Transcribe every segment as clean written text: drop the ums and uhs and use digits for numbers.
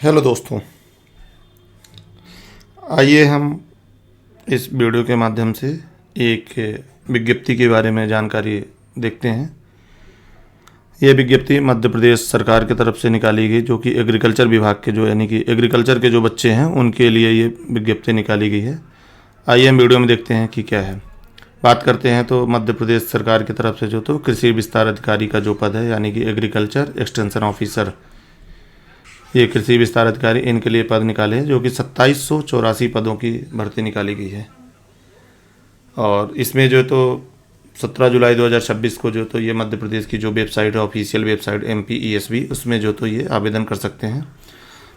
Hello दोस्तों, आइए हम इस वीडियो के माध्यम से एक विज्ञप्ति के बारे में जानकारी देखते हैं। यह विज्ञप्ति मध्य प्रदेश सरकार की तरफ से निकाली गई, जो कि एग्रीकल्चर विभाग के यानी कि एग्रीकल्चर के जो बच्चे हैं उनके लिए ये विज्ञप्ति निकाली गई है। आइए हम वीडियो में देखते हैं कि क्या है। बात करते हैं तो मध्य प्रदेश सरकार की तरफ से तो कृषि विस्तार अधिकारी का जो पद है यानी कि एग्रीकल्चर एक्सटेंशन ऑफिसर, ये कृषि विस्तार अधिकारी, इनके लिए पद निकाले हैं, जो कि 2784 पदों की भर्ती निकाली गई है। और इसमें तो 17 जुलाई 2026 को ये मध्य प्रदेश की जो वेबसाइट है, ऑफिशियल वेबसाइट MPESB, उसमें ये आवेदन कर सकते हैं।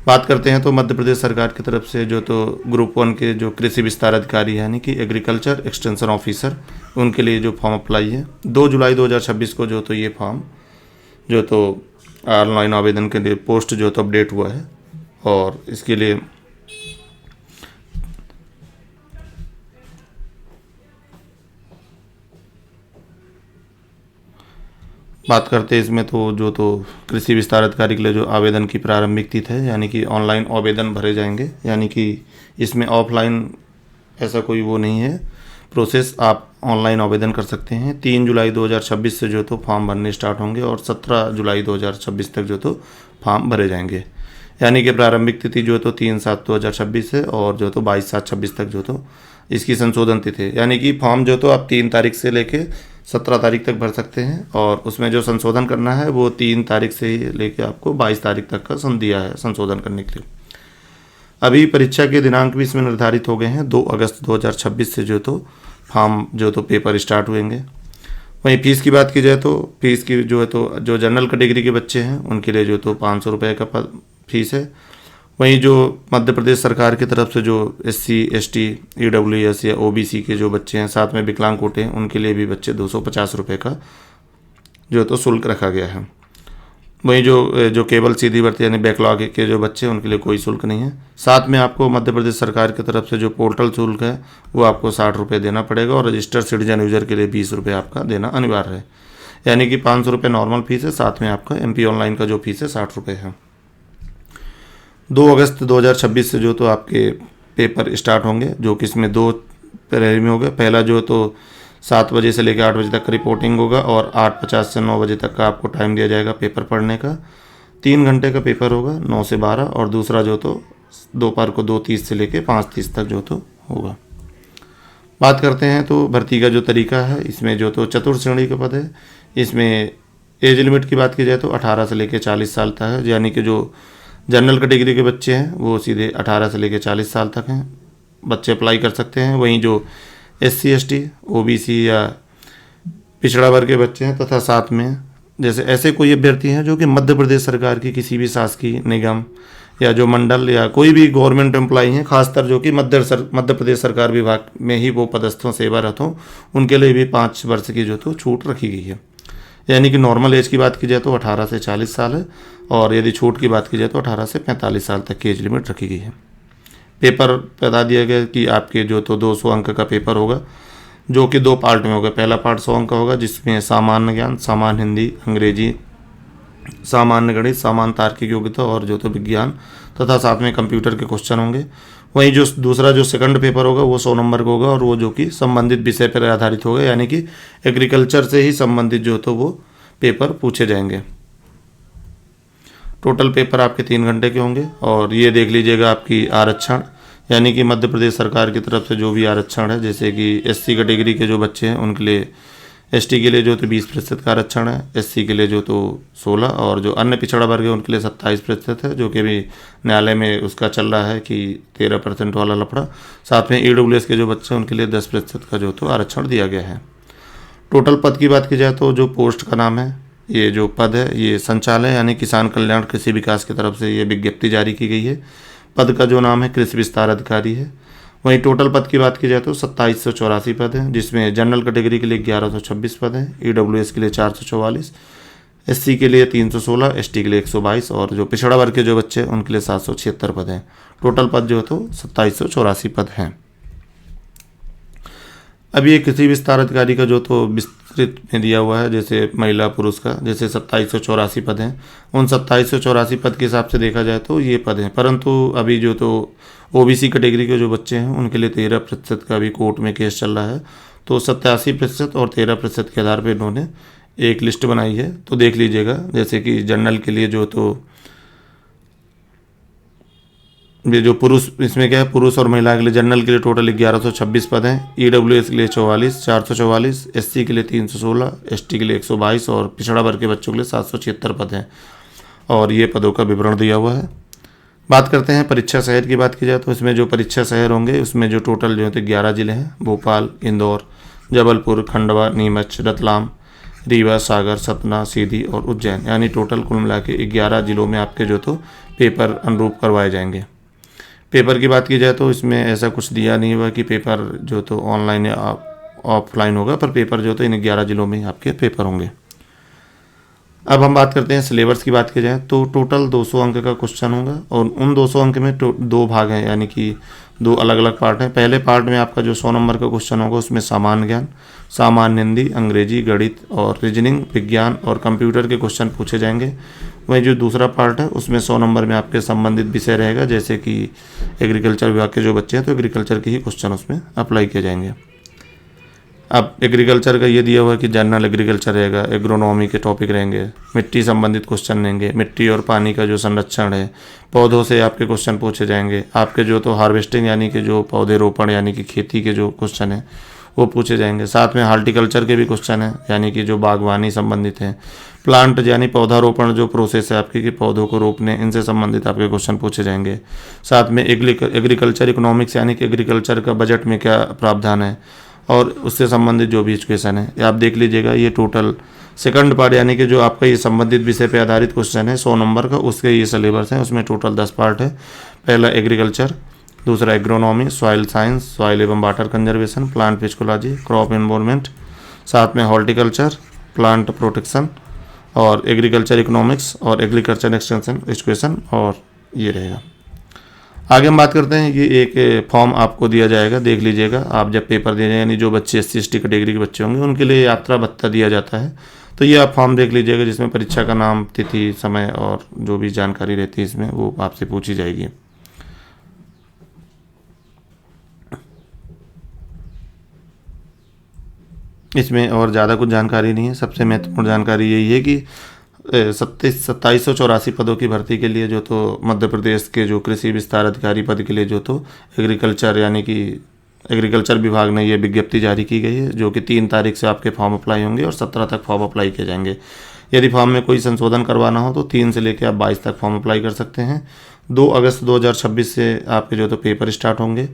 बात करते हैं तो मध्य प्रदेश सरकार की तरफ से ग्रुप 1 के जो कृषि विस्तार अधिकारी यानी कि एग्रीकल्चर एक्सटेंशन ऑफिसर, उनके लिए जो फॉर्म अप्लाई है 2 जुलाई 2026 को ये फॉर्म ऑनलाइन आवेदन के लिए पोस्ट अपडेट हुआ है। और इसके लिए बात करते हैं इसमें कृषि विस्तार अधिकारी के लिए जो आवेदन की प्रारंभिक तिथि है यानी कि ऑनलाइन आवेदन भरे जाएंगे, यानी कि इसमें ऑफलाइन ऐसा कोई वो नहीं है प्रोसेस, आप ऑनलाइन आवेदन कर सकते हैं। 3 जुलाई 2026 से फॉर्म भरने स्टार्ट होंगे और 17 जुलाई 2026 तक फॉर्म भरे जाएंगे। यानी कि प्रारंभिक तिथि 3/7/2026 है और 22/7/26 तक इसकी संशोधन तिथि है। यानी कि फॉर्म आप 3 तारीख से लेके 17 तारीख तक भर सकते हैं और उसमें जो संशोधन करना है वो 3 तारीख से ही लेके आपको 22 तारीख तक का दिया है संशोधन करने के लिए। अभी परीक्षा के दिनांक भी इसमें निर्धारित हो गए हैं। 2 अगस्त 2026 से फॉर्म पेपर स्टार्ट हुएंगे। वहीं फ़ीस की बात की जाए तो फीस की जो जनरल कैटेगरी के बच्चे हैं उनके लिए 500 रुपये का फीस है। वहीं जो मध्य प्रदेश सरकार की तरफ से SC ST EWS या OBC के जो बच्चे हैं, साथ में विकलांग कोटे हैं, उनके लिए भी बच्चे 250 रुपये का शुल्क रखा गया है। वहीं जो केवल सीधी भर्ती यानी बैकलॉग के जो बच्चे हैं उनके लिए कोई शुल्क नहीं है। साथ में आपको मध्य प्रदेश सरकार की तरफ से जो पोर्टल शुल्क है वो आपको 60 रुपये देना पड़ेगा और रजिस्टर्ड सिटीजन यूजर के लिए 20 रुपये आपका देना अनिवार्य है। यानी कि 500 रुपये नॉर्मल फीस है, साथ में आपका MP ऑनलाइन का जो फीस है 60 रुपये है। 2 अगस्त 2026 से आपके पेपर स्टार्ट होंगे, जो कि इसमें 2 पहले में होगा। पहला 7 बजे से लेकर 8 बजे तक का रिपोर्टिंग होगा और 8:50 से 9 बजे तक का आपको टाइम दिया जाएगा पेपर पढ़ने का। 3 घंटे का पेपर होगा 9 से 12। और दूसरा दोपहर को 2:30 से लेकर 5:30 तक होगा। बात करते हैं भर्ती का तरीका है। इसमें चतुर्थ श्रेणी का पद है। इसमें एज लिमिट की बात की जाए तो 18 से लेकर 40 साल तक है, यानी कि जो जनरल कैटेगरी के बच्चे हैं वो सीधे 18 से लेकर 40 साल तक हैं, बच्चे अप्लाई कर सकते हैं। वहीं जो SC ST OBC या पिछड़ा वर्ग के बच्चे हैं तथा साथ में जैसे ऐसे कोई अभ्यर्थी हैं जो कि मध्य प्रदेश सरकार की किसी भी शासकीय निगम या जो मंडल या कोई भी गवर्नमेंट एम्प्लॉई हैं, खासकर जो कि मध्य प्रदेश सरकार विभाग में ही वो पदस्थ हों, सेवारत हों, उनके लिए भी 5 वर्ष की छूट रखी गई है। यानी कि नॉर्मल एज की बात की जाए तो 18 से 40 साल है और यदि छूट की बात की जाए तो 18 से 45 साल तक की एज लिमिट रखी गई है। पेपर बता दिया गया कि आपके 200 अंक का पेपर होगा, जो कि 2 पार्ट में होगा। पहला पार्ट 100 अंक का होगा, जिसमें सामान्य ज्ञान, सामान्य हिंदी, अंग्रेजी, सामान्य गणित, सामान्य तार्किक योग्यता और विज्ञान तथा साथ में कंप्यूटर के क्वेश्चन होंगे। वहीं दूसरा सेकंड पेपर होगा वो 100 नंबर का होगा और वो कि संबंधित विषय पर आधारित होगा, यानी कि एग्रीकल्चर से ही संबंधित वो पेपर पूछे जाएंगे। टोटल पेपर आपके 3 घंटे के होंगे। और ये देख लीजिएगा आपकी आरक्षण, यानी कि मध्य प्रदेश सरकार की तरफ से जो भी आरक्षण है, जैसे कि SC कैटेगरी के जो बच्चे हैं उनके लिए, ST के लिए 20% का आरक्षण है, SC के लिए 16 और जो अन्य पिछड़ा वर्ग है उनके लिए 27% है, जो कि अभी न्यायालय में उसका चल रहा है कि 13% वाला लफड़ा। साथ में EWS के जो बच्चे हैं उनके लिए 10% का आरक्षण दिया गया है। टोटल पद की बात की जाए तो पोस्ट का नाम है, ये पद है ये संचालय यानी किसान कल्याण कृषि विकास की तरफ से ये विज्ञप्ति जारी की गई है। पद का नाम है कृषि विस्तार अधिकारी है। वहीं टोटल पद की बात की जाए तो 2784 पद हैं, जिसमें जनरल कैटेगरी के लिए 1126 पद हैं, EWS के लिए 444, SC के लिए 316, ST के लिए 122 और जो पिछड़ा वर्ग के जो बच्चे हैं उनके लिए 776 पद हैं। टोटल पद 2784 पद हैं। अब ये कृषि विस्तार अधिकारी का संस्कृत में दिया हुआ है, जैसे महिला पुरुष का, जैसे 2784 पद हैं। उन 2784 पद के हिसाब से देखा जाए तो ये पद हैं, परंतु अभी जो तो ओबीसी कैटेगरी के जो बच्चे हैं उनके लिए 13% का अभी कोर्ट में केस चल रहा है। तो 87% और 13% के आधार पर इन्होंने एक लिस्ट बनाई है, तो देख लीजिएगा। जैसे कि जनरल के लिए जो तो ये जो पुरुष, इसमें क्या है, पुरुष और महिला के लिए जनरल के लिए टोटल 1126 पद हैं, ईडब्ल्यूएस के लिए 444, एससी के लिए 316, एसटी के लिए 122 और पिछड़ा वर्ग के बच्चों के लिए 776 पद हैं। और ये पदों का विवरण दिया हुआ है। बात करते हैं परीक्षा शहर की। बात की जाए तो इसमें जो परीक्षा शहर होंगे उसमें जो टोटल जो है 11 जिले हैं, भोपाल, इंदौर, जबलपुर, खंडवा, नीमच, रतलाम, रीवा, सागर, सतना, सीधी और उज्जैन, यानी टोटल कुल मिला के 11 जिलों में आपके जो तो पेपर अनुरूप करवाए जाएंगे। पेपर की बात की जाए तो इसमें ऐसा कुछ दिया नहीं हुआ कि पेपर जो तो ऑनलाइन या ऑफलाइन होगा, पर पेपर जो तो इन 11 जिलों में आपके पेपर होंगे। अब हम बात करते हैं सिलेबस की। बात की जाए तो टोटल 200 अंक का क्वेश्चन होगा और उन 200 अंक में दो भाग हैं, यानी कि दो अलग अलग पार्ट हैं। पहले पार्ट में आपका जो 100 नंबर का क्वेश्चन होगा उसमें सामान्य ज्ञान, सामान्य हिंदी, अंग्रेजी, गणित और रीजनिंग, विज्ञान और कंप्यूटर के क्वेश्चन पूछे जाएंगे। वहीं जो दूसरा पार्ट है उसमें 100 नंबर में आपके संबंधित विषय रहेगा, जैसे कि एग्रीकल्चर विभाग के जो बच्चे हैं तो एग्रीकल्चर के ही क्वेश्चन उसमें अप्लाई किए जाएंगे। अब एग्रीकल्चर का ये दिया हुआ है कि जनरल एग्रीकल्चर रहेगा, एग्रोनॉमी के टॉपिक रहेंगे, मिट्टी संबंधित क्वेश्चन रहेंगे, मिट्टी और पानी का जो संरक्षण है, पौधों से आपके क्वेश्चन पूछे जाएंगे, आपके जो तो हार्वेस्टिंग यानी कि जो पौधे रोपण यानी कि खेती के जो क्वेश्चन है वो पूछे जाएंगे। साथ में हार्टिकल्चर के भी क्वेश्चन हैं, यानी कि जो बागवानी संबंधित हैं, प्लांट यानी पौधारोपण जो प्रोसेस है आपकी कि पौधों को रोपने, इनसे संबंधित आपके क्वेश्चन पूछे जाएंगे। साथ में एग्रीकल्चर इकोनॉमिक्स यानी कि एग्रीकल्चर का बजट में क्या प्रावधान है और उससे संबंधित जो भी एजुकेशन है, आप देख लीजिएगा। ये टोटल सेकंड पार्ट यानी कि जो आपका ये संबंधित विषय पे आधारित क्वेश्चन है 100 नंबर का, उसके ये सिलेबस हैं। उसमें टोटल 10 पार्ट है। पहला एग्रीकल्चर, दूसरा एग्रोनॉमी, सॉइल साइंस, सॉइल एवं water conservation, plant physiology, crop environment, साथ में हॉर्टिकल्चर, प्लांट प्रोटेक्शन और एग्रीकल्चर इकोनॉमिक्स और एग्रीकल्चर एक्सटेंशन एजुकेशन, और ये रहेगा। आगे हम बात करते हैं, ये एक फॉर्म आपको दिया जाएगा, देख लीजिएगा। आप जब पेपर दे जाए, यानी जो बच्चे SC/ST कैटेगरी के बच्चे होंगे उनके लिए यात्रा भत्ता दिया जाता है, तो ये आप फॉर्म देख लीजिएगा, जिसमें परीक्षा का नाम, तिथि, समय और जो भी जानकारी रहती है इसमें वो आपसे पूछी जाएगी। इसमें और ज़्यादा कुछ जानकारी नहीं है। सबसे महत्वपूर्ण जानकारी यही है कि 2784 पदों की भर्ती के लिए जो तो मध्य प्रदेश के जो कृषि विस्तार अधिकारी पद के लिए जो तो एग्रीकल्चर यानी कि एग्रीकल्चर विभाग ने ये विज्ञप्ति जारी की गई है, जो कि 3 तारीख से आपके फॉर्म अप्लाई होंगे और 17 तक फॉर्म अप्लाई किए जाएंगे। यदि फॉर्म में कोई संशोधन करवाना हो तो 3 से लेकर आप 22 तक फॉर्म अप्लाई कर सकते हैं। 2 अगस्त 2026 से आपके जो तो पेपर स्टार्ट होंगे।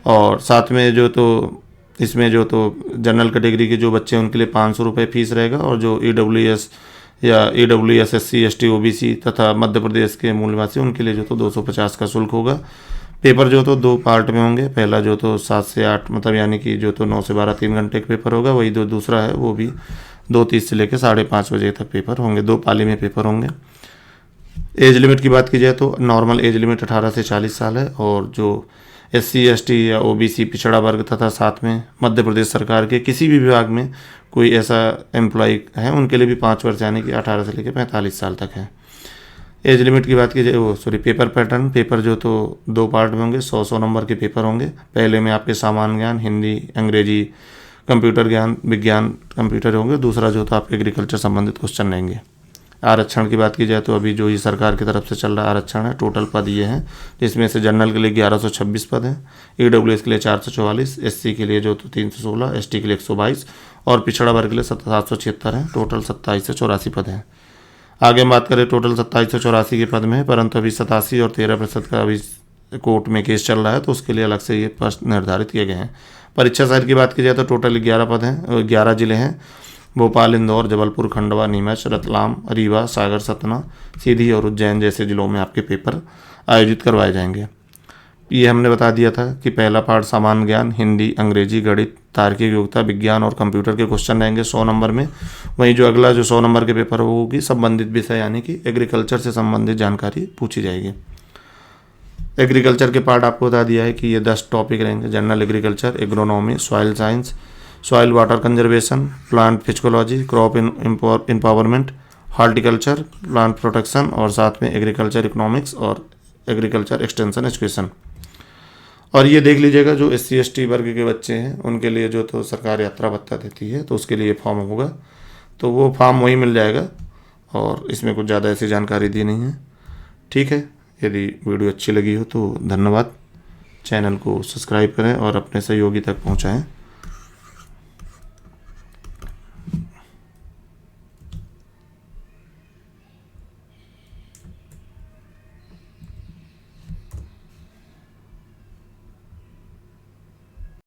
और साथ में जो तो इसमें जो तो जनरल कैटेगरी के जो बच्चे हैं उनके लिए 500 रुपये फीस रहेगा, और जो EWS या EWS SC/ST OBC तथा मध्य प्रदेश के मूल निवासी उनके लिए जो तो 250 का शुल्क होगा। पेपर जो तो 2 पार्ट में होंगे। पहला जो तो 7 से 8 मतलब यानी कि जो तो 9 से 12 3 घंटे का पेपर होगा। वही जो दूसरा है वो भी 2:30 से लेकर 5:30 बजे तक पेपर होंगे। 2 पाली में पेपर होंगे। एज लिमिट की बात की जाए तो नॉर्मल एज लिमिट 18 से 40 साल है, और जो SC/ST या OBC पिछड़ा वर्ग तथा साथ में मध्य प्रदेश सरकार के किसी भी विभाग में कोई ऐसा एम्प्लॉय है उनके लिए भी 5 वर्ष यानी कि 18 से लेकर 45 साल तक है। एज लिमिट की बात की जाए पेपर पैटर्न, पेपर जो तो 2 पार्ट में होंगे। 100 नंबर के पेपर होंगे। पहले में आपके सामान्य ज्ञान, हिंदी, अंग्रेजी, कंप्यूटर ज्ञान, विज्ञान, कंप्यूटर होंगे। दूसरा जो तो आपके एग्रीकल्चर संबंधित क्वेश्चन रहेंगे। आरक्षण की बात की जाए तो अभी जो ये सरकार की तरफ से चल रहा आरक्षण है, टोटल पद ये हैं, जिसमें से जनरल के लिए 1126 पद हैं, EWS के लिए 444, SC के लिए जो तो 316, ST के लिए 122 और पिछड़ा वर्ग के लिए 776 हैं। टोटल 2784 पद हैं। आगे हम बात करें टोटल 2784 के पद में है, परंतु अभी 87 और 13% का अभी कोर्ट में केस चल रहा है, तो उसके लिए अलग से ये पद निर्धारित किए गए हैं। परीक्षा शहर की बात की जाए तो टोटल 11 पद हैं, 11 जिले हैं। भोपाल, इंदौर, जबलपुर, खंडवा, नीमच, रतलाम, रीवा, सागर, सतना, सीधी और उज्जैन जैसे जिलों में आपके पेपर आयोजित करवाए जाएंगे। ये हमने बता दिया था कि पहला पार्ट सामान्य ज्ञान, हिंदी, अंग्रेजी, गणित, तार्किक योग्यता, विज्ञान और कंप्यूटर के क्वेश्चन रहेंगे 100 नंबर में। वहीं जो अगला जो 100 नंबर के पेपर होगी संबंधित विषय यानी कि एग्रीकल्चर से संबंधित जानकारी पूछी जाएगी। एग्रीकल्चर के पार्ट आपको बता दिया है कि ये 10 टॉपिक रहेंगे। General agriculture, agronomy, soil science, soil water conservation, plant physiology, crop empowerment, horticulture, plant protection और साथ में एग्रीकल्चर इकोनॉमिक्स और एग्रीकल्चर एक्सटेंशन एजुकेशन। और ये देख लीजिएगा जो SC ST वर्ग के बच्चे हैं उनके लिए जो तो सरकार यात्रा भत्ता देती है तो उसके लिए फॉर्म होगा, तो वो फॉर्म वहीं मिल जाएगा और इसमें कुछ ज़्यादा ऐसी जानकारी दी नहीं है। ठीक है, यदि वीडियो अच्छी लगी हो तो धन्यवाद। चैनल को सब्सक्राइब करें और अपने सहयोगी तक पहुँचाएँ।